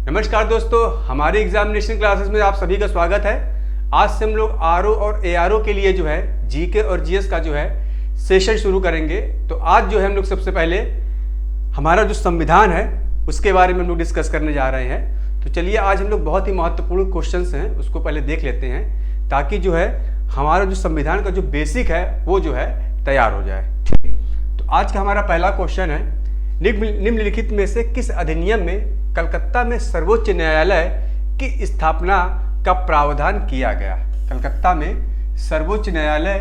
नमस्कार दोस्तों, हमारी एग्जामिनेशन क्लासेस में आप सभी का स्वागत है। आज से हम लोग आरओ और एआरओ के लिए जो है जीके और जीएस का जो है सेशन शुरू करेंगे। तो आज जो है हम लोग सबसे पहले हमारा जो संविधान है उसके बारे में हम लोग डिस्कस करने जा रहे हैं। तो चलिए आज हम लोग बहुत ही महत्वपूर्ण क्वेश्चंस हैं उसको पहले देख लेते हैं, ताकि जो है हमारा जो संविधान का जो बेसिक है वो जो है तैयार हो जाए। ठीक, तो आज का हमारा पहला क्वेश्चन है, निम्नलिखित में से किस अधिनियम में कलकत्ता में सर्वोच्च न्यायालय की स्थापना का प्रावधान किया गया? कलकत्ता में सर्वोच्च न्यायालय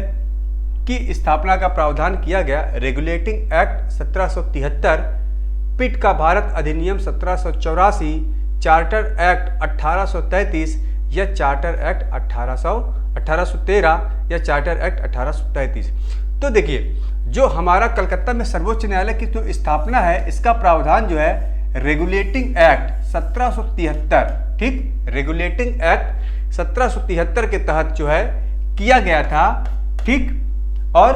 की स्थापना का प्रावधान किया गया। रेगुलेटिंग एक्ट 1773, पिट का भारत अधिनियम 1784, चार्टर एक्ट 1833 या चार्टर एक्ट 1813 या चार्टर एक्ट 1833। तो देखिए, जो हमारा कलकत्ता में सर्वोच्च न्यायालय की जो स्थापना है इसका प्रावधान जो है रेगुलेटिंग एक्ट 1773, ठीक, रेगुलेटिंग एक्ट 1773 के तहत जो है किया गया था। ठीक, और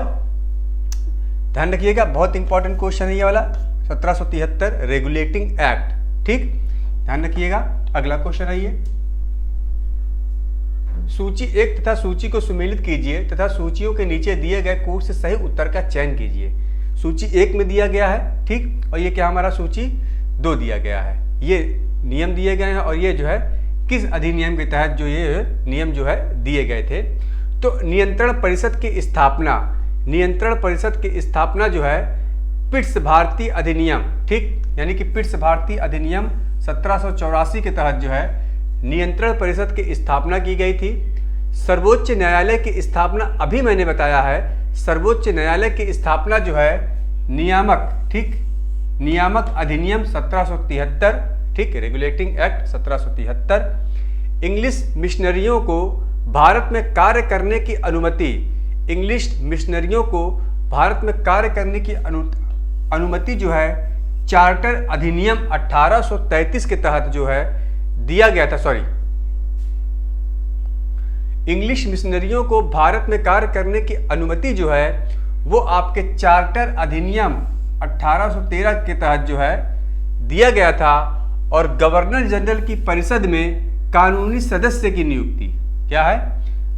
ध्यान रखिएगा, बहुत इंपॉर्टेंट क्वेश्चन है ये वाला, 1773 रेगुलेटिंग एक्ट। ठीक, ध्यान रखिएगा। अगला क्वेश्चन है ये, सूची 1 तथा सूची को सुमेलित कीजिए तथा सूचियों के नीचे दिए गए कोड से सही उत्तर का चयन कीजिए। सूची 1 में दिया गया है, ठीक, और ये क्या हमारा सूची 2 दिया गया है। ये नियम दिए गए हैं और ये जो है किस अधिनियम के तहत जो ये नियम जो है दिए गए थे। तो नियंत्रण परिषद की स्थापना, नियंत्रण परिषद की स्थापना जो है पिट्स भारतीय अधिनियम, ठीक, यानी कि पिट्स भारतीय अधिनियम 1784 के तहत जो है नियंत्रण परिषद की स्थापना की गई थी। सर्वोच्च न्यायालय की स्थापना अभी मैंने बताया है, सर्वोच्च न्यायालय की स्थापना जो है नियामक, ठीक, नियामक अधिनियम 1773, ठीक, रेगुलेटिंग एक्ट 1773। इंग्लिश मिशनरियों को भारत में कार्य करने की अनुमति, इंग्लिश मिशनरियों को भारत में कार्य करने की अनुमति जो है चार्टर अधिनियम 1833 के तहत जो है दिया गया था। सॉरी, इंग्लिश मिशनरियों को भारत में कार्य करने की अनुमति जो है वो आपके चार्टर अधिनियम 1813 के तहत जो है दिया गया था। और गवर्नर जनरल की परिषद में कानूनी सदस्य की नियुक्ति क्या है?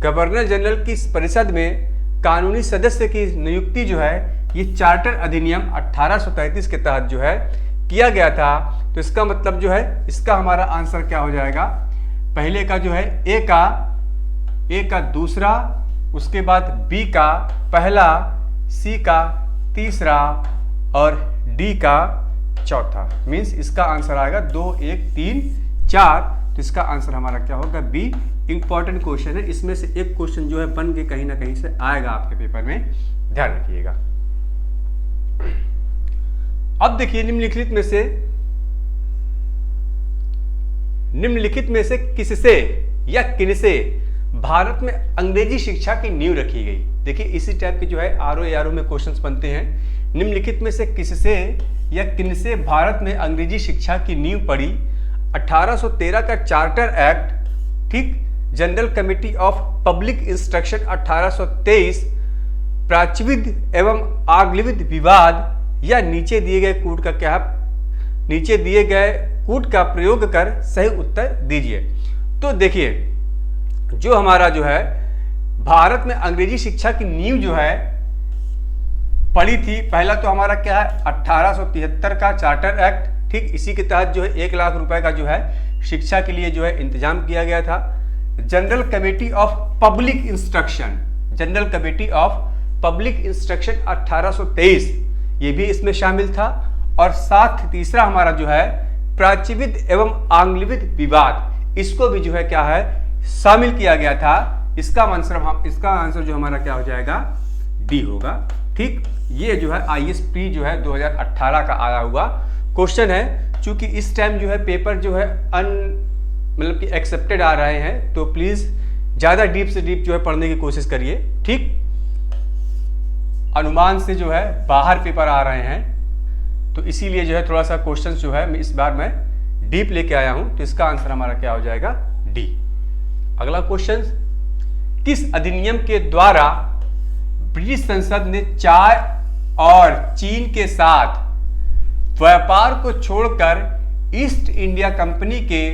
गवर्नर जनरल की परिषद में कानूनी सदस्य की नियुक्ति जो है ये चार्टर अधिनियम 1833 के तहत जो है किया गया था। तो इसका मतलब जो है, इसका हमारा आंसर क्या हो जाएगा? पहले का जो है ए का दूसरा, उसके बाद बी का पहला, सी का तीसरा और डी का चौथा। मीन्स इसका आंसर आएगा 2, 1, 3, 4। तो इसका आंसर हमारा क्या होगा? बी। इंपॉर्टेंट क्वेश्चन है, इसमें से एक क्वेश्चन जो है बन के कहीं ना कहीं से आएगा आपके पेपर में, ध्यान रखिएगा। अब देखिए, निम्नलिखित में से किससे या किनसे भारत में अंग्रेजी शिक्षा की नींव रखी गई? देखिए, इसी टाइप के जो है आरओ एआरओ में क्वेश्चंस बनते हैं। निम्नलिखित में से किससे या किनसे भारत में अंग्रेजी शिक्षा की नींव पड़ी? 1813 का चार्टर एक्ट, ठीक, general committee of public instruction 1823, प्राचीविद एवं आगलिविद विवाद, या नीचे दिए गए कूट का क्या, नीचे दिए गए कूट का प्रयोग कर सही उत्तर दीजिए। तो देखिए, जो हमारा जो है भारत में अंग्रेजी शिक्षा की नींव जो है पड़ी थी, पहला तो हमारा क्या है 1873 का चार्टर एक्ट, ठीक, इसी के तहत जो है 1 लाख रुपए का जो है शिक्षा के लिए जो है इंतजाम किया गया था। General committee of public instruction, general committee of public instruction 1823, ये भी इसमें शामिल था। और साथ तीसरा हमारा जो है प्राचीविद एवं आंग्लविद विवाद, इसको भी जो है क्या है शामिल किया गया था। इसका आंसर जो हमारा क्या हो जाएगा? डी होगा। ठीक, ये जो है आईएएस प्री जो है 2018 का आया हुआ क्वेश्चन है। चूंकि इस टाइम जो है पेपर जो है मतलब कि एक्सेप्टेड आ रहे हैं, तो प्लीज ज्यादा डीप से डीप जो है पढ़ने की कोशिश करिए। ठीक, अनुमान से जो है बाहर पेपर आ रहे हैं, तो इसीलिए जो है थोड़ा सा क्वेश्चन जो है इस बार मैं डीप लेके आया हूं। तो इसका आंसर हमारा क्या हो जाएगा? डी। अगला क्वेश्चन, किस अधिनियम के द्वारा ब्रिटिश संसद ने चाय और चीन के साथ व्यापार को छोड़कर ईस्ट इंडिया कंपनी के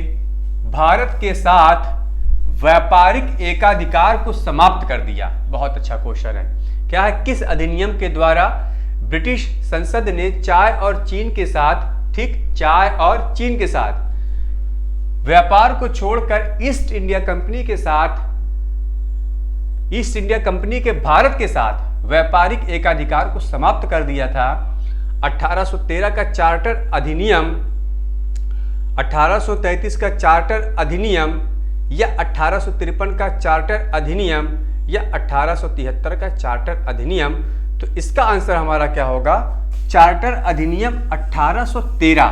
भारत के साथ व्यापारिक एकाधिकार को समाप्त कर दिया? बहुत अच्छा क्वेश्चन है। क्या है? किस अधिनियम के द्वारा ब्रिटिश संसद ने चाय और चीन के साथ, ठीक, चाय और चीन के साथ व्यापार को छोड़कर ईस्ट इंडिया कंपनी के साथ, ईस्ट इंडिया कंपनी के भारत के साथ व्यापारिक एकाधिकार को समाप्त कर दिया था? 1813 का चार्टर अधिनियम, 1833 का चार्टर अधिनियम, या 1853 का चार्टर अधिनियम, या 1873 का चार्टर अधिनियम? तो इसका आंसर हमारा क्या होगा? चार्टर अधिनियम 1813।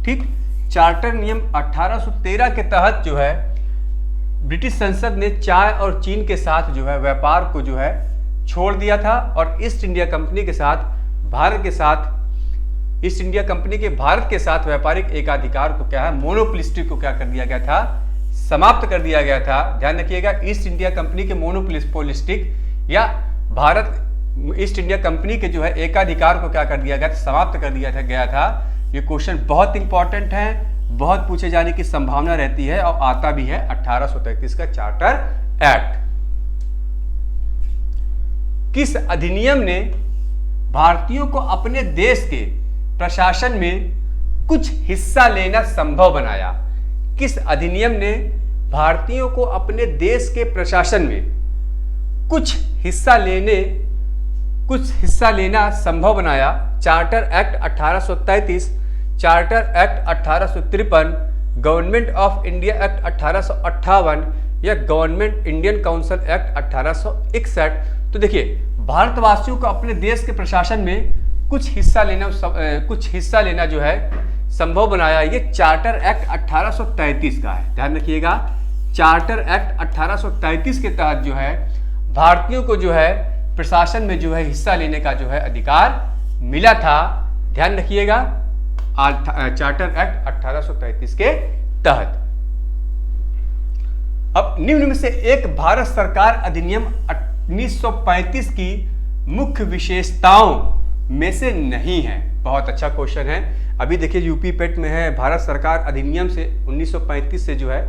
ठीक, चार्टर नियम 1813 के तहत जो है ब्रिटिश संसद ने चाय और चीन के साथ जो है व्यापार को जो है छोड़ दिया था और ईस्ट इंडिया कंपनी के साथ, भारत के साथ, ईस्ट इंडिया कंपनी के भारत के साथ व्यापारिक एकाधिकार को क्या है, मोनोपोलिस्टिक को क्या कर दिया गया था? समाप्त कर दिया गया था। ध्यान रखिएगा, ईस्ट इंडिया कंपनी के मोनोपोलिस्टिक या भारत ईस्ट इंडिया कंपनी के जो है एकाधिकार को क्या कर दिया गया था? समाप्त कर दिया गया था। ये क्वेश्चन बहुत इंपॉर्टेंट है, बहुत पूछे जाने की संभावना रहती है और आता भी है। 1833 का चार्टर एक्ट। किस अधिनियम ने भारतीयों को अपने देश के प्रशासन में कुछ हिस्सा लेना संभव बनाया? किस अधिनियम ने भारतीयों को अपने देश के प्रशासन में कुछ हिस्सा लेना संभव बनाया? Charter act 1833, charter act 1853, government of India act 1858 या गवर्नमेंट इंडियन काउंसिल एक्ट 1861। तो देखिए, भारतवासियों को अपने देश के प्रशासन में कुछ हिस्सा लेना जो है संभव बनाया, ये चार्टर एक्ट 1833 का है। ध्यान रखिएगा, चार्टर एक्ट 1833 के तहत जो है भारतीयों को जो है प्रशासन में जो है हिस्सा लेने का जो है अधिकार मिला था। ध्यान रखिएगा, चार्टर एक्ट 1833 के तहत। अब निम्न में से एक भारत सरकार अधिनियम 1935 की मुख्य विशेषताओं में से नहीं है। बहुत अच्छा क्वेश्चन है। अभी देखिए यूपी पेट में है, भारत सरकार अधिनियम से 1935 से जो है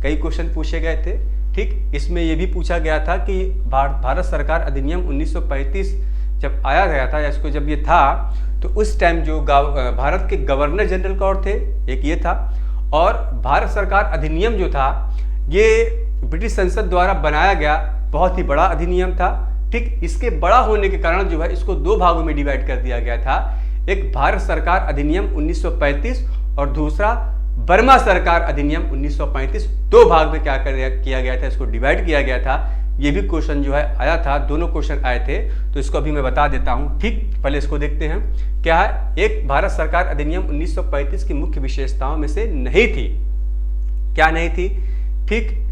कई क्वेश्चन पूछे गए थे। ठीक, इसमें यह भी पूछा गया था कि भारत सरकार अधिनियम 1935 जब आया गया था या इसको जब ये था तो उस टाइम जो भारत के गवर्नर जनरल कौन थे, एक ये था, और भारत सरकार अधिनियम जो था ये ब्रिटिश संसद द्वारा बनाया गया बहुत ही बड़ा अधिनियम था। ठीक, इसके बड़ा होने के कारण जो है इसको दो भागों में डिवाइड कर दिया गया था। एक भारत सरकार अधिनियम 1935 और दूसरा बर्मा सरकार अधिनियम 1935। दो भाग में क्या किया गया था, इसको डिवाइड किया गया था। ये भी क्वेश्चन जो है आया था, दोनों क्वेश्चन आए थे, तो इसको अभी मैं बता देता हूं। ठीक, पहले इसको देखते हैं क्या है। एक, भारत सरकार अधिनियम 1935 की मुख्य विशेषताओं में से नहीं थी। क्या नहीं थी? ठीक,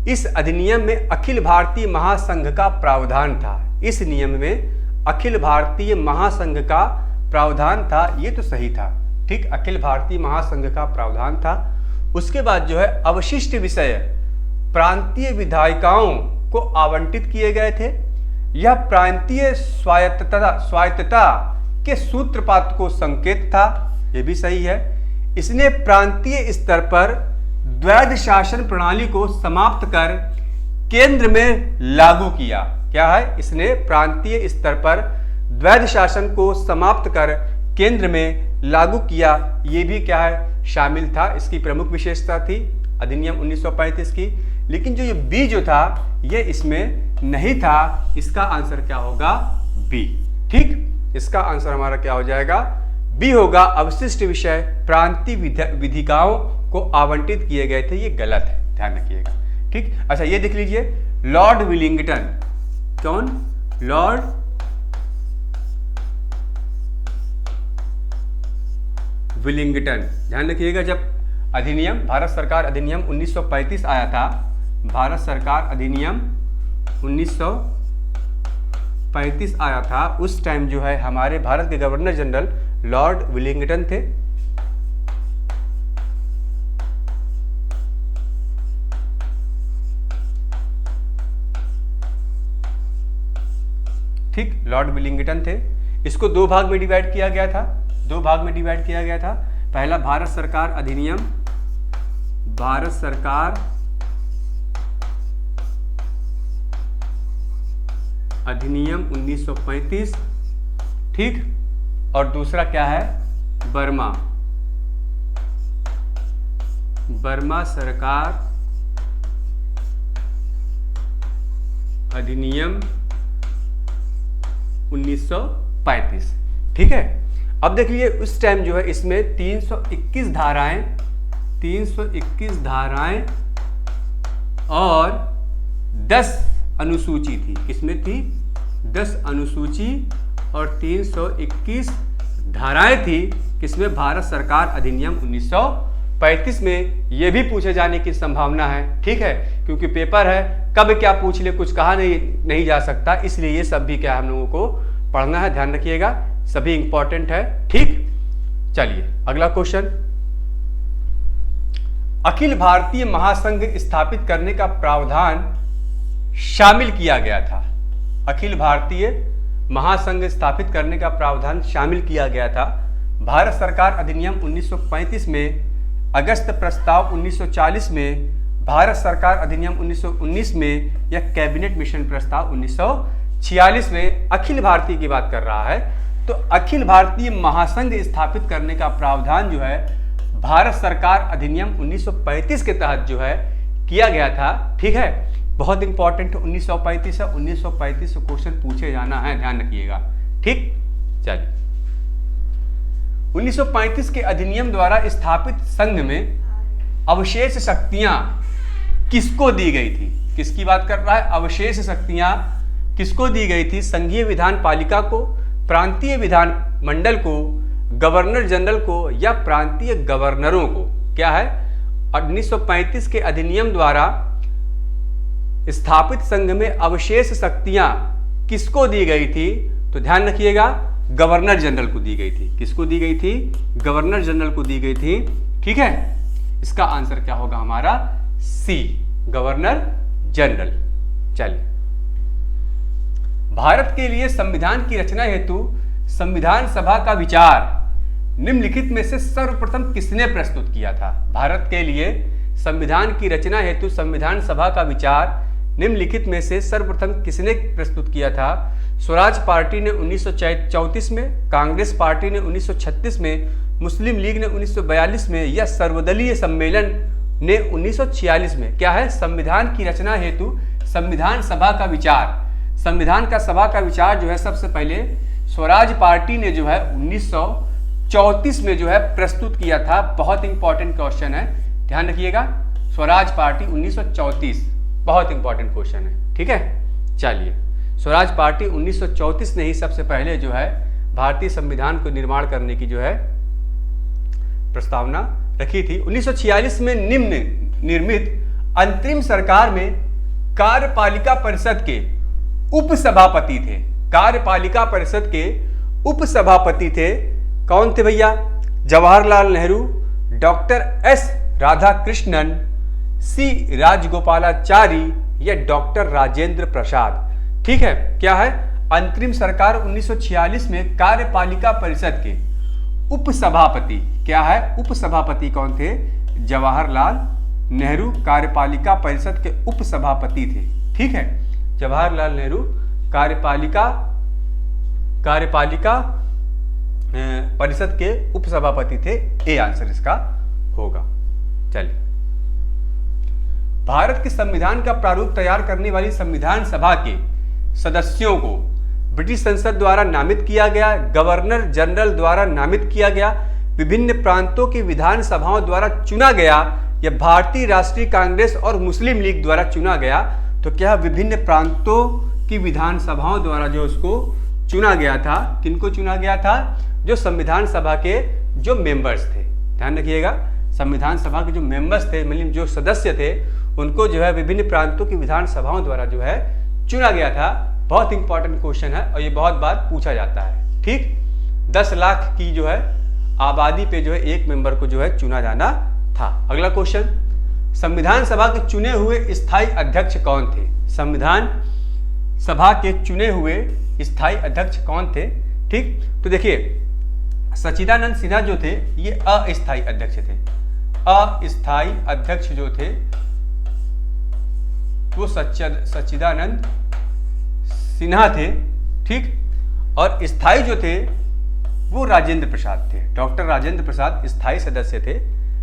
इस अधिनियम में अखिल भारतीय महासंघ का प्रावधान था। इस नियम में अखिल भारतीय महासंघ का प्रावधान था, ये तो सही था। ठीक, अखिल भारतीय महासंघ का प्रावधान था। उसके बाद जो है अवशिष्ट विषय प्रांतीय विधायिकाओं को आवंटित किए गए थे। यह प्रांतीय स्वायत्तता के सूत्रपात को संकेत था, यह भी सही है। इसने प्रांतीय स्तर पर द्वैध शासन प्रणाली को समाप्त कर केंद्र में लागू किया। क्या है? इसने प्रांतीय स्तर पर द्वैध शासन को समाप्त कर केंद्र में लागू किया, ये भी क्या है, शामिल था। इसकी प्रमुख विशेषता थी अधिनियम 1935 की। लेकिन जो ये बी जो था ये इसमें नहीं था। इसका आंसर क्या होगा? बी। ठीक, इसका आंसर हमारा क्या हो जाएगा? बी होगा। अवशिष्ट विषय प्रांतीय विधिकाओं को आवंटित किए गए थे, ये गलत है, ध्यान रखिएगा। ठीक, अच्छा ये देख लीजिए, लॉर्ड विलिंगटन। कौन? Lord Willingdon. ध्यान रखिएगा, जब अधिनियम भारत सरकार अधिनियम 1935 आया था, भारत सरकार अधिनियम 1935 आया था, उस टाइम जो है हमारे भारत के गवर्नर जनरल लॉर्ड विलिंगटन थे। ठीक, लॉर्ड विलिंगटन थे। इसको दो भाग में डिवाइड किया गया था, दो भाग में डिवाइड किया गया था। पहला भारत सरकार अधिनियम, भारत सरकार अधिनियम 1935, ठीक। और दूसरा क्या है, बर्मा सरकार अधिनियम 1935, ठीक है। अब देख लीजिए उस टाइम जो है इसमें 321 धाराएं और 10 अनुसूची थी। किसमें थी? 10 अनुसूची और 321 धाराएं थी। किसमें? भारत सरकार अधिनियम 1935 में। यह भी पूछे जाने की संभावना है, ठीक है, क्योंकि पेपर है, कब क्या पूछ ले कुछ कहा नहीं जा सकता, इसलिए ये सब भी क्या हम लोगों को पढ़ना है, ध्यान रखिएगा, सभी इंपॉर्टेंट है, ठीक। चलिए अगला क्वेश्चन, अखिल भारतीय महासंघ स्थापित करने का प्रावधान शामिल किया गया था। अखिल भारतीय महासंघ स्थापित करने का प्रावधान शामिल किया गया था भारत सरकार अधिनियम 1935 में, अगस्त प्रस्ताव 1940 में, भारत सरकार अधिनियम 1919 में, या कैबिनेट मिशन प्रस्ताव 1946 में। अखिल भारतीय की बात कर रहा है, तो अखिल भारतीय महासंघ स्थापित करने का प्रावधान जो है भारत सरकार अधिनियम 1935 के तहत जो है किया गया था, ठीक है। बहुत इंपॉर्टेंट 1935 है, 1935 से क्वेश्चन पूछे जाना है, ध्यान रखिएगा, ठीक। चलिए 1935 के अधिनियम द्वारा स्थापित संघ में अवशेष शक्तियां किसको दी गई थी? किसकी बात कर रहा है? अवशेष शक्तियां किसको दी गई थी? संघीय विधान पालिका को, प्रांतीय विधान मंडल को, गवर्नर जनरल को, या प्रांतीय गवर्नरों को। क्या है? 1935 के अधिनियम द्वारा स्थापित संघ में अवशेष शक्तियां किसको दी गई थी? तो ध्यान रखिएगा, गवर्नर जनरल को दी गई थी। किसको दी गई थी? गवर्नर जनरल को दी गई थी, ठीक है। इसका आंसर क्या होगा हमारा? सी, गवर्नर जनरल। चलिए, भारत के लिए संविधान की रचना हेतु संविधान सभा का विचार निम्नलिखित में से सर्वप्रथम किसने प्रस्तुत किया था? भारत के लिए संविधान की रचना हेतु संविधान सभा का विचार निम्नलिखित में से सर्वप्रथम किसने प्रस्तुत किया था? स्वराज पार्टी ने 1934 में, कांग्रेस पार्टी ने 1936 में, मुस्लिम लीग ने 1942 में, या सर्वदलीय सम्मेलन ने 1946 में। क्या है? संविधान की रचना हेतु संविधान सभा का विचार, संविधान का सभा का विचार जो है सबसे पहले स्वराज पार्टी ने जो है 1934 में जो है प्रस्तुत किया था। बहुत इंपॉर्टेंट क्वेश्चन है, ध्यान रखिएगा, स्वराज पार्टी 1934, बहुत इंपॉर्टेंट क्वेश्चन है, ठीक है। चलिए, स्वराज पार्टी 1934 ने ही सबसे पहले जो है भारतीय संविधान को निर्माण करने की जो है प्रस्तावना रखी थी। 1946 में निम्न निर्मित अंतरिम सरकार में कार्यपालिका परिषद के उपसभापति थे। कार्यपालिका परिषद के उपसभापति थे, कौन थे भैया? जवाहरलाल नेहरू, डॉक्टर एस राधाकृष्णन, सी राजगोपालाचारी, या डॉक्टर राजेंद्र प्रसाद, ठीक है। क्या है? अंतरिम सरकार 1946 में कार्यपालिका परिषद के उपसभापति, क्या है? उपसभापति कौन थे? जवाहरलाल नेहरू कार्यपालिका परिषद के उपसभापति थे, ठीक है। जवाहरलाल नेहरू कार्यपालिका परिषद के उपसभापति थे, ए आंसर इसका होगा। चलिए, भारत के संविधान का प्रारूप तैयार करने वाली संविधान सभा के सदस्यों को ब्रिटिश संसद द्वारा नामित किया गया, गवर्नर जनरल द्वारा नामित किया गया, विभिन्न प्रांतों की विधान सभाओं द्वारा चुना गया, या भारतीय राष्ट्रीय कांग्रेस और मुस्लिम लीग द्वारा चुना गया। तो क्या विभिन्न प्रांतों की विधान सभाओं द्वारा जो उसको चुना गया था? किनको चुना गया था? जो संविधान सभा के जो मेंबर्स थे, ध्यान रखिएगा, संविधान सभा के जो मेंबर्स थे, मतलब जो सदस्य थे, उनको जो है विभिन्न प्रांतों की विधान सभाओं द्वारा जो है चुना गया था। बहुत इंपॉर्टेंट क्वेश्चन है और ये बहुत बार पूछा जाता है, ठीक। 10 लाख की जो है आबादी पे जो है एक मेंबर को जो है चुना जाना था। अगला क्वेश्चन, संविधान सभा के चुने हुए स्थायी अध्यक्ष कौन थे? संविधान सभा के चुने हुए स्थायी अध्यक्ष कौन थे? ठीक, तो देखिए सच्चिदानंद सिन्हा जो थे ये अस्थायी अध्यक्ष थे। अस्थायी अध्यक्ष जो थे वो सच्चिदानंद सिन्हा थे, ठीक। और स्थायी जो थे वो राजेंद्र प्रसाद थे। डॉक्टर राजेंद्र प्रसाद स्थायी सदस्य थे,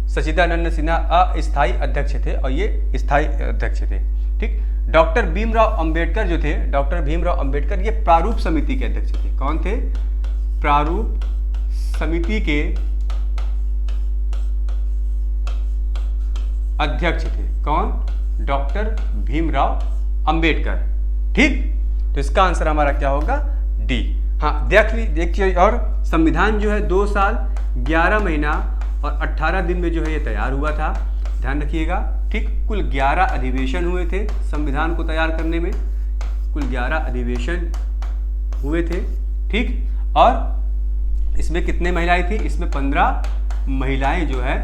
सच्चिदानंद सिन्हा अस्थायी अध्यक्ष थे और ये स्थायी अध्यक्ष थे, ठीक। डॉक्टर भीमराव अंबेडकर जो थे, डॉक्टर भीमराव अंबेडकर ये प्रारूप समिति के अध्यक्ष थे। कौन थे? प्रारूप समिति के अध्यक्ष थे। कौन? डॉक्टर भीमराव अंबेडकर, ठीक। तो इसका आंसर हमारा क्या होगा? डी। हाँ, देखिए, और संविधान जो है 2 साल 11 महीना और 18 दिन में जो है ये तैयार हुआ था, ध्यान रखिएगा, ठीक। कुल 11 अधिवेशन हुए थे संविधान को तैयार करने में, कुल 11 अधिवेशन हुए थे, ठीक। और इसमें कितने महिलाएं थी? इसमें 15 महिलाएं जो है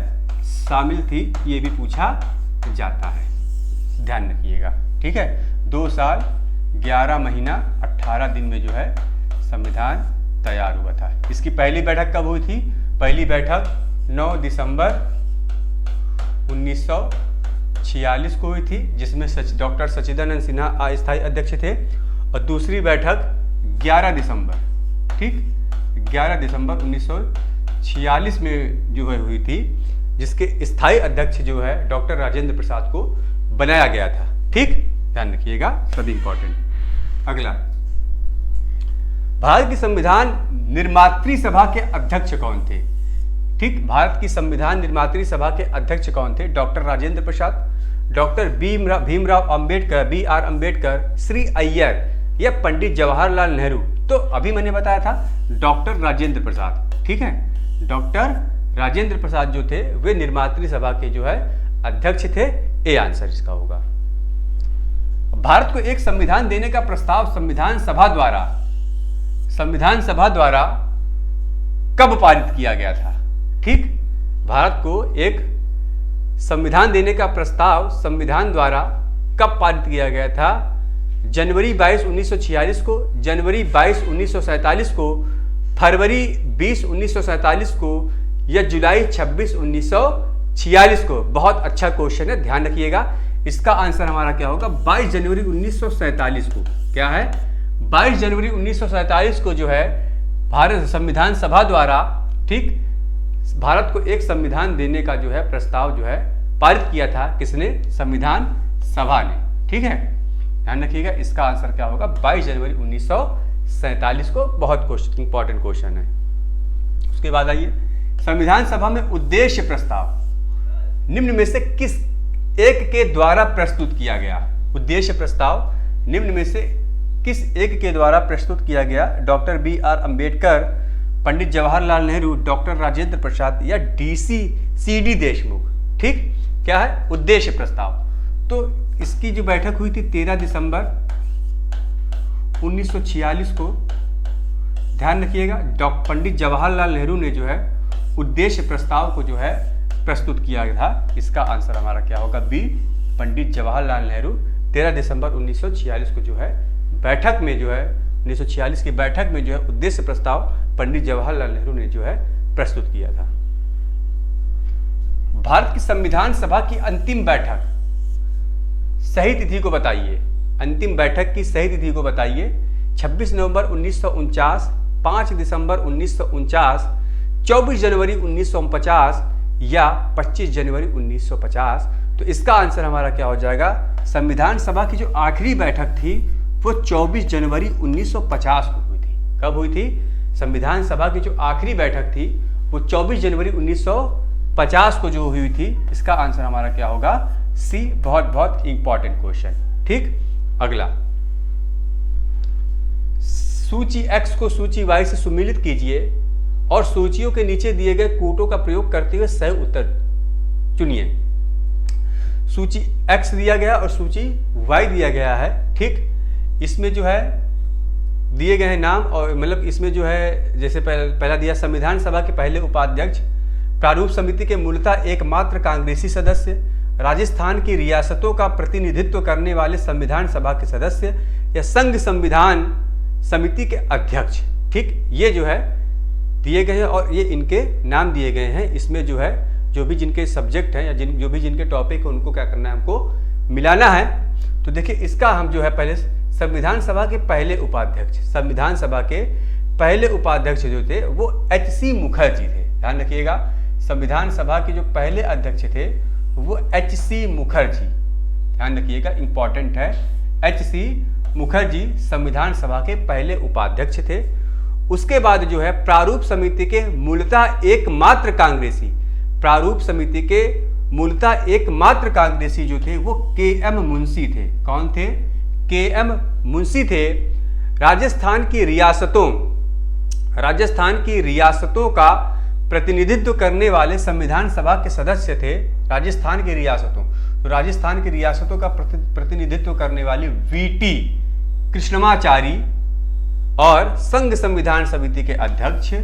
शामिल थी, ये भी पूछा जाता है, ध्यान रखिएगा, ठीक है। 2 साल 11 महीना 18 दिन में जो है संविधान तैयार हुआ था। इसकी पहली बैठक कब हुई थी? पहली बैठक 9 दिसंबर 1946 को हुई थी, जिसमें डॉक्टर सच्चिदानंद सिन्हा अस्थायी अध्यक्ष थे। और दूसरी बैठक 11 दिसंबर, ठीक, 11 दिसंबर 1946 में जो है हुई थी, जिसके स्थायी अध्यक्ष जो है डॉक्टर राजेंद्र प्रसाद को बनाया गया था, ठीक। ध्यान रखिएगा, सभी इंपॉर्टेंट। अगला, भारत की संविधान निर्मात्री सभा के अध्यक्ष कौन थे? ठीक, भारत की संविधान निर्मात्री सभा के अध्यक्ष कौन थे? डॉक्टर राजेंद्र प्रसाद, डॉक्टर भीमराव अंबेडकर, BR अंबेडकर, श्री अय्यर या पंडित जवाहरलाल नेहरू। तो अभी मैंने बताया था डॉक्टर राजेंद्र प्रसाद, ठीक है। डॉक्टर राजेंद्र प्रसाद जो थे वे निर्मात्री सभा के जो है अध्यक्ष थे। ए आंसर इसका होगा। भारत को एक संविधान देने का प्रस्ताव संविधान सभा द्वारा कब पारित किया गया था? ठीक, भारत को एक संविधान देने का प्रस्ताव संविधान द्वारा कब पारित किया गया था? जनवरी 22, 1946 को, जनवरी 22, 1947 को, फरवरी 20, 1947 को या जुलाई 26, 1946 को। बहुत अच्छा क्वेश्चन है, ध्यान रखिएगा। इसका आंसर हमारा क्या होगा? 22 जनवरी 1947 को। क्या है? 22 जनवरी 1947 को जो है भारत संविधान सभा द्वारा, ठीक, भारत को एक संविधान देने का जो है प्रस्ताव जो है पारित किया था। किसने? संविधान सभा ने। ठीक है, ध्यान रखिएगा। इसका आंसर क्या होगा? 22 जनवरी 1947 को। बहुत इंपॉर्टेंट क्वेश्चन है। उसके बाद आइए, संविधान सभा में उद्देश्य प्रस्ताव निम्न में से किस एक के द्वारा प्रस्तुत किया गया? उद्देश्य प्रस्ताव निम्न में से किस एक के द्वारा प्रस्तुत किया गया? Doctor BR Ambedkar, Pandit Jawaharlal Nehru, doctor Rajendra प्रसाद या CD देशमुख। ठीक, क्या है? उद्देश्य प्रस्ताव। तो इसकी जो बैठक हुई थी 13 दिसंबर 1946 को, ध्यान रखिएगा। पंडित जवाहरलाल नेहरू ने जो है उद्देश्य प्रस्ताव को जो है प्रस्तुत किया था। इसका आंसर हमारा क्या होगा? बी, पंडित जवाहरलाल नेहरू 13 दिसंबर 1946 को जो है बैठक में जो है 1946 की बैठक में जो है उद्देश्य प्रस्ताव पंडित जवाहरलाल नेहरू ने जो है प्रस्तुत किया था। भारत की संविधान सभा की अंतिम बैठक सही तिथि को बताइए। अंतिम बैठक की सही तिथि को बताइए। 26 नवंबर 1949, 5 दिसंबर 1949, 24 जनवरी 1950 या 25 जनवरी 1950। तो इसका आंसर हमारा क्या हो जाएगा? संविधान सभा की जो आखिरी बैठक थी वो 24 जनवरी 1950 को हुई थी। कब हुई थी? संविधान सभा की जो आखिरी बैठक थी वो 24 जनवरी 1950 को जो हुई थी। इसका आंसर हमारा क्या होगा? सी। बहुत बहुत इंपॉर्टेंट क्वेश्चन। ठीक, अगला, सूची X को सूची Y से सुमेलित कीजिए और सूचियों के नीचे दिए गए कूटों का प्रयोग करते हुए सही उत्तर चुनिए। सूची X दिया गया और सूची Y दिया गया है। ठीक, इसमें जो है दिए गए हैं नाम, और मतलब इसमें जो है जैसे पहला दिया संविधान सभा के पहले उपाध्यक्ष, प्रारूप समिति के मूलतः एकमात्र कांग्रेसी सदस्य, राजस्थान की रियासतों का प्रतिनिधित्व करने वाले संविधान सभा के सदस्य या संघ संविधान समिति के अध्यक्ष। ठीक, ये जो है दिए गए हैं और ये इनके नाम दिए गए हैं। इसमें जो है जो भी जिनके सब्जेक्ट हैं या जो भी जिनके टॉपिक है उनको क्या करना है, हमको मिलाना है। तो देखिए इसका हम जो है पहले संविधान सभा के पहले उपाध्यक्ष, संविधान सभा के पहले उपाध्यक्ष जो थे वो एच.सी. मुखर्जी थे। ध्यान रखिएगा, संविधान सभा के जो पहले अध्यक्ष थे वो एच.सी. मुखर्जी, ध्यान रखिएगा, इंपॉर्टेंट है। एच.सी. मुखर्जी संविधान सभा के पहले उपाध्यक्ष थे। उसके बाद जो है प्रारूप समिति के मूलतः एकमात्र कांग्रेसी, प्रारूप समिति के मूलतः एकमात्र कांग्रेसी जो थे वो के.एम. मुंशी थे। कौन थे? के.एम. मुंशी थे। राजस्थान की रियासतों का प्रतिनिधित्व करने वाले संविधान सभा के सदस्य थे। राजस्थान की रियासतों, तो राजस्थान की रियासतों का प्रतिनिधित्व करने वाले वी.टी. कृष्णमाचारी और संघ संविधान समिति के अध्यक्ष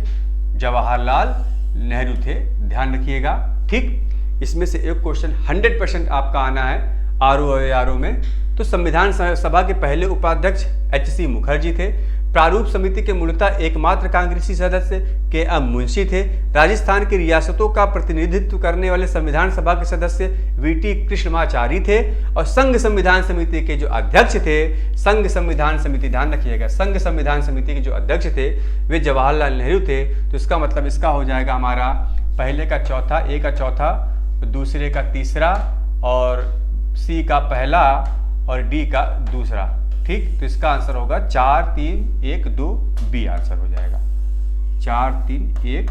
जवाहरलाल नेहरू थे। ध्यान रखिएगा, ठीक। इसमें से एक क्वेश्चन 100% आपका आना है आरओ में। तो संविधान सभा के पहले उपाध्यक्ष एच.सी. मुखर्जी थे। प्रारूप समिति के मूलतः एकमात्र कांग्रेसी सदस्य के.एम. मुंशी थे। राजस्थान की रियासतों का प्रतिनिधित्व करने वाले संविधान सभा के सदस्य वी.टी. कृष्णमाचारी थे। और संघ संविधान समिति के जो अध्यक्ष थे, संघ संविधान समिति, ध्यान रखिएगा, संघ संविधान समिति के जो अध्यक्ष थे वे जवाहरलाल नेहरू थे। तो इसका मतलब इसका हो जाएगा हमारा पहले का चौथा, ए का चौथा, दूसरे का तीसरा और सी का पहला और डी का दूसरा, ठीक। तो इसका आंसर होगा 4, 3, 1, 2, बी आंसर हो जाएगा 4, 3, 1,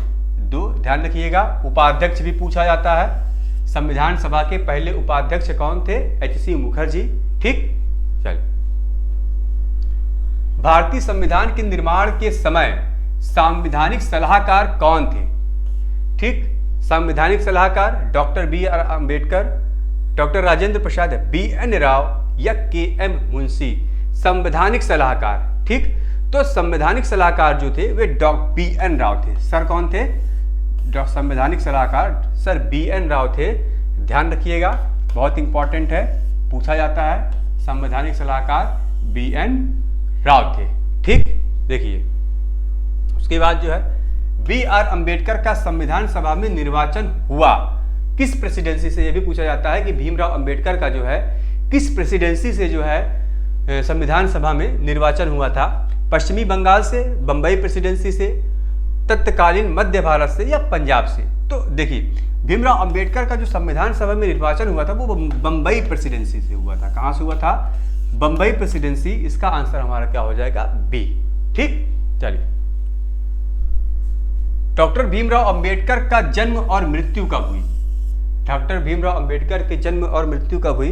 2। ध्यान रखिएगा, उपाध्यक्ष भी पूछा जाता है। संविधान सभा के पहले उपाध्यक्ष कौन थे? एच.सी. मुखर्जी, ठीक। चलिए, भारतीय संविधान के निर्माण के समय संवैधानिक सलाहकार कौन थे? ठीक, संवैधानिक सलाहकार doctor B R. Ambedkar, doctor Rajendra Prasad, B N. Rau या के.एम. मुंशी। संवैधानिक सलाहकार, ठीक। तो संवैधानिक सलाहकार जो थे वे डॉक्टर बी.एन. राव थे। सर कौन थे? संवैधानिक सलाहकार सर बी.एन. राव थे। ध्यान रखिएगा, बहुत इंपॉर्टेंट है, पूछा जाता है। संवैधानिक सलाहकार बी.एन. राव थे, ठीक। देखिए उसके बाद जो है बी.आर. अम्बेडकर का संविधान सभा में निर्वाचन हुआ किस प्रेसिडेंसी से? यह भी पूछा जाता है कि भीमराव अंबेडकर का जो है किस प्रेसिडेंसी से जो है संविधान सभा में निर्वाचन हुआ था? पश्चिमी बंगाल से, बंबई प्रेसिडेंसी से, तत्कालीन मध्य भारत से या पंजाब से? तो देखिए भीमराव अंबेडकर का जो संविधान सभा में निर्वाचन हुआ था वो बंबई प्रेसिडेंसी से हुआ था। कहां से हुआ था? बंबई प्रेसिडेंसी। इसका आंसर हमारा क्या हो जाएगा? बी, ठीक। चलिए, डॉक्टर भीमराव अंबेडकर का जन्म और मृत्यु कब हुई? डॉक्टर भीमराव अंबेडकर के जन्म और मृत्यु कब हुई?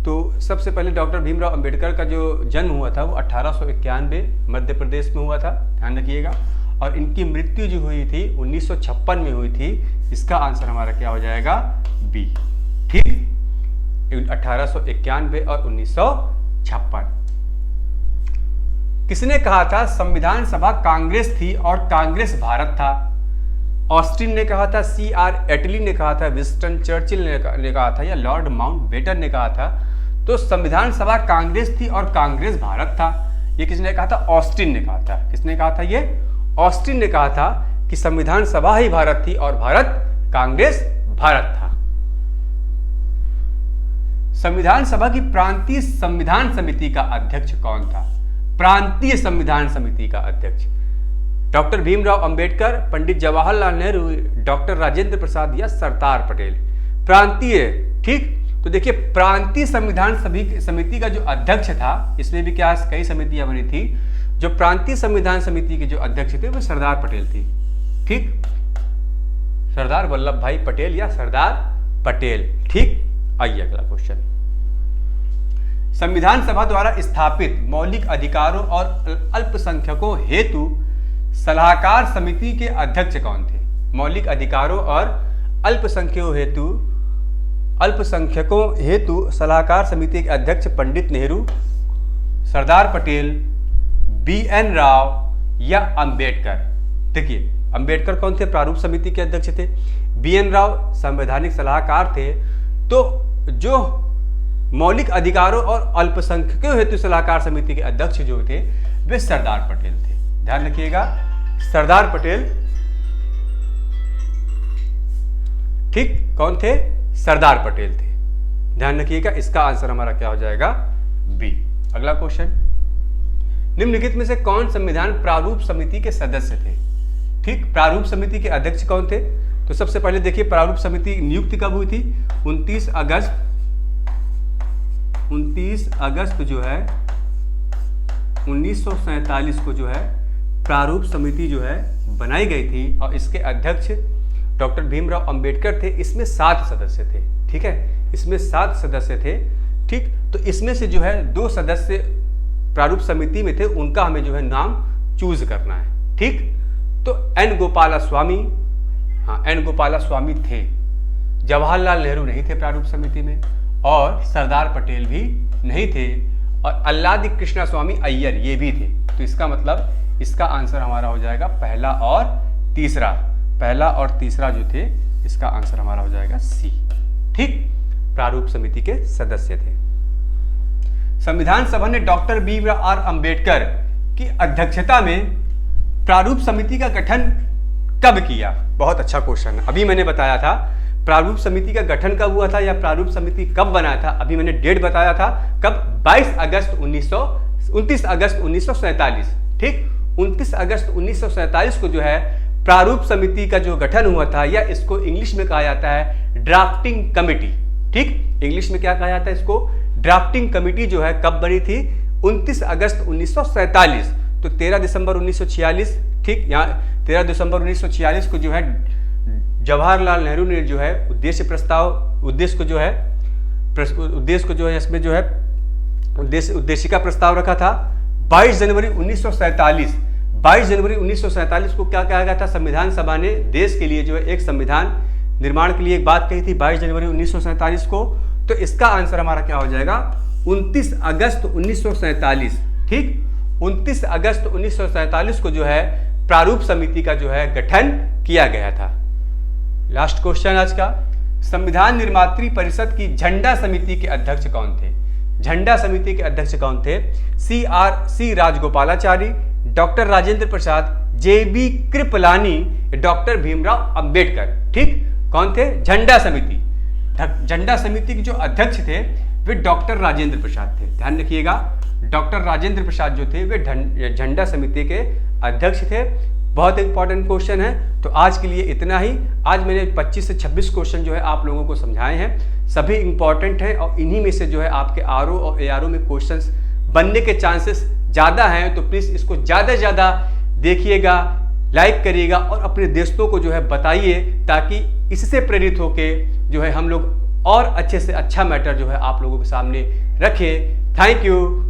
तो सबसे पहले डॉक्टर भीमराव अंबेडकर का जो जन्म हुआ था वो 1891 मध्य प्रदेश में हुआ था। ध्यान रखिएगा। और इनकी मृत्यु जो हुई थी 1956 में हुई थी। इसका आंसर हमारा क्या हो जाएगा? बी, ठीक। 1891 और 1956। किसने कहा था संविधान सभा कांग्रेस थी और कांग्रेस भारत था? ऑस्टिन ने कहा था, C.R. एटली ने कहा था, विंस्टन चर्चिल ने कहा था या लॉर्ड माउंटबेटन ने कहा था? तो संविधान सभा कांग्रेस थी और कांग्रेस भारत था। ये किसने कहा था? ऑस्टिन ने कहा था। किसने कहा था? ये ऑस्टिन ने कहा था कि संविधान सभा ही भारत थी और भारत कांग्रेस भारत था। संविधान सभा की प्रांतीय संविधान समिति का अध्यक्ष कौन था? प्रांतीय संविधान समिति का अध्यक्ष डॉक्टर भीमराव अंबेडकर, पंडित जवाहरलाल नेहरू, डॉक्टर राजेंद्र प्रसाद या सरदार पटेल? प्रांतीय, ठीक। तो देखिए प्रांतीय संविधान समिति का जो अध्यक्ष था, इसमें भी क्या कई समितियां बनी थी। जो प्रांतीय संविधान समिति के जो अध्यक्ष थे वो सरदार पटेल थी, ठीक। सरदार वल्लभ भाई पटेल या सरदार पटेल, ठीक। आइए अगला क्वेश्चन। संविधान सभा द्वारा स्थापित मौलिक अधिकारों और अल्पसंख्यकों हेतु सलाहकार समिति के अध्यक्ष कौन थे? मौलिक अधिकारों और अल्पसंख्यकों हेतु सलाहकार समिति के अध्यक्ष पंडित नेहरू, सरदार पटेल, बी.एन. राव या अंबेडकर? देखिए अंबेडकर कौन थे? प्रारूप समिति के अध्यक्ष थे। बी.एन. राव संवैधानिक सलाहकार थे। तो जो मौलिक अधिकारों और अल्पसंख्यकों हेतु सलाहकार समिति के अध्यक्ष जो थे वे सरदार पटेल थे। ध्यान रखिएगा, सरदार पटेल ठीक, कौन थे? सरदार पटेल थे। ध्यान रखिएगा, इसका आंसर हमारा क्या हो जाएगा? बी। अगला क्वेश्चन, निम्नलिखित में से कौन संविधान प्रारूप समिति के सदस्य थे? ठीक, प्रारूप समिति के अध्यक्ष कौन थे? तो सबसे पहले देखिए प्रारूप समिति नियुक्ति कब हुई थी? 29 अगस्त जो है 1947 को जो है प्रारूप समिति जो है बनाई गई थी और इसके अध्यक्ष डॉक्टर भीमराव अंबेडकर थे। इसमें 7 सदस्य थे। ठीक है, इसमें 7 सदस्य थे। ठीक, तो इसमें से जो है 2 सदस्य प्रारूप समिति में थे, उनका हमें जो है नाम चूज करना है। ठीक, तो एन गोपालास्वामी, हाँ एन गोपालास्वामी थे। जवाहरलाल नेहरू नहीं थे प्रारूप समिति में और सरदार पटेल भी नहीं थे और अल्लादी कृष्णा स्वामी अय्यर ये भी थे। तो इसका मतलब इसका आंसर हमारा हो जाएगा पहला और तीसरा। पहला और तीसरा जो थे इसका आंसर हमारा हो जाएगा सी। ठीक, प्रारूप समिति के सदस्य थे। संविधान सभा ने डॉक्टर भीमराव आर अंबेडकर की अध्यक्षता में प्रारूप समिति का गठन कब किया? बहुत अच्छा क्वेश्चन है। अभी मैंने बताया था प्रारूप समिति का गठन कब हुआ था या प्रारूप समिति कब बनाया था। अभी मैंने डेट बताया था कब? 29 अगस्त 1947। ठीक, 29 अगस्त 1947 को जो है प्रारूप समिति का जो गठन हुआ था, या इसको इंग्लिश में कहा जाता है ड्राफ्टिंग कमेटी। ठीक, इंग्लिश में क्या कहा जाता है इसको? ड्राफ्टिंग कमेटी जो है कब बनी थी? 29 अगस्त 1947। तो 13 दिसंबर 1946, ठीक, यहाँ 13 दिसंबर 1946 को जो है जवाहरलाल नेहरू ने जो है उद्देश्य को जो है इसमें जो है उद्देशिका प्रस्ताव रखा था। 22 जनवरी 1947 को क्या कहा गया था? संविधान सभा ने देश के लिए जो है एक संविधान निर्माण के लिए एक बात कही थी 22 जनवरी 1947 को। तो इसका आंसर हमारा क्या हो जाएगा? 29 अगस्त 1947। ठीक, 29 अगस्त 1947 को जो है प्रारूप समिति का जो है गठन किया गया था। लास्ट क्वेश्चन आज का, संविधान निर्मात्री परिषद की झंडा समिति के अध्यक्ष कौन थे? झंडा समिति के अध्यक्ष कौन थे? सी राजगोपालाचारी, डॉक्टर राजेंद्र प्रसाद, JB कृपलानी, डॉक्टर भीमराव अंबेडकर। ठीक, कौन थे? झंडा समिति। झंडा समिति के जो अध्यक्ष थे वे डॉक्टर राजेंद्र प्रसाद थे। ध्यान रखिएगा, डॉक्टर राजेंद्र प्रसाद जो थे वे झंडा समिति के अध्यक्ष थे। बहुत इंपॉर्टेंट क्वेश्चन है। तो आज के लिए इतना ही। आज मैंने 25 से 26 क्वेश्चन जो है आप लोगों को समझाए हैं, सभी इंपॉर्टेंट हैं और इन्हीं में से जो है आपके RO और ARO में क्वेश्चंस बनने के चांसेस ज़्यादा हैं। तो प्लीज़ इसको ज़्यादा से ज़्यादा देखिएगा, लाइक करिएगा और अपने दोस्तों को जो है बताइए, ताकि इससे प्रेरित होके जो है हम लोग और अच्छे से अच्छा मैटर जो है आप लोगों के सामने रखें। Thank you.